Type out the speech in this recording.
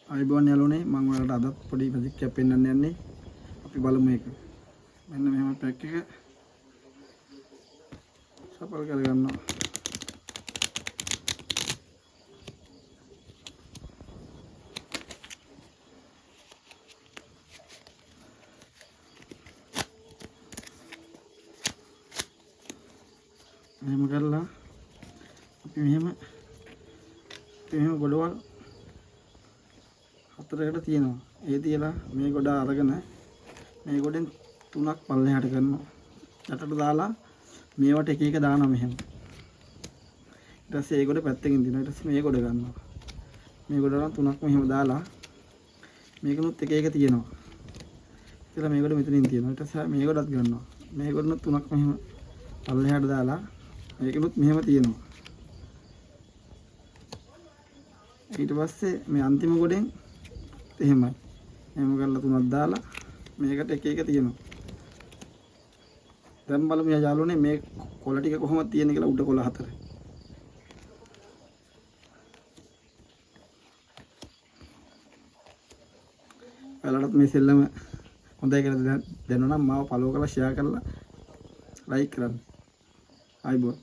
අයිබෝන් යාළුවනේ මම ඔයාලට අදත් පොඩි මැජික් එකක් පෙන්වන්න යන්නේ. අපි බලමු මේක. මෙන්න මෙහෙම පැක් එක සපල් කරගන්නවා. මෙහෙම කරලා අපි මෙහෙම ගොඩවල් හතරකට තියෙනවා. ඒ තියලා මේ ගොඩ අරගෙන මේ ගොඩෙන් තුනක් පල්ලෙහාට කරනවා. යටට දාලා මේවට එක එක දානවා මෙහෙම. ඊට පස්සේ ඒ ගොඩ පැත්තකින් දිනවා. ඊට පස්සේ මේ ගොඩ ගන්නවා. මේ ගොඩ නම් තුනක් මෙහෙම දාලා මේකනුත් එක එක තියෙනවා. ඊට මේ ගොඩ මෙතනින් තියෙනවා. ඊට පස්සේ මේ ගොඩත් ගන්නවා. මේ ගොඩනුත් තුනක් මෙහෙම පල්ලෙහාට දාලා මේකනුත් මෙහෙම තියෙනවා. ඊට පස්සේ මේ අන්තිම ගොඩෙන් එහෙමයි. එහෙම කරලා තුනක් දාලා මේකට එක එක තියෙනවා. දැන් බලමු යාළුවනේ මේ කොළ ටික කොහොමද තියෙන්නේ කියලා උඩ කොළ හතර. ඔයාලටත් මේ සෙල්ලම හොඳයි කියලා දැනුණා නම් මාව follow කරලා share කරලා like කරන්න. ආයිබෝන්.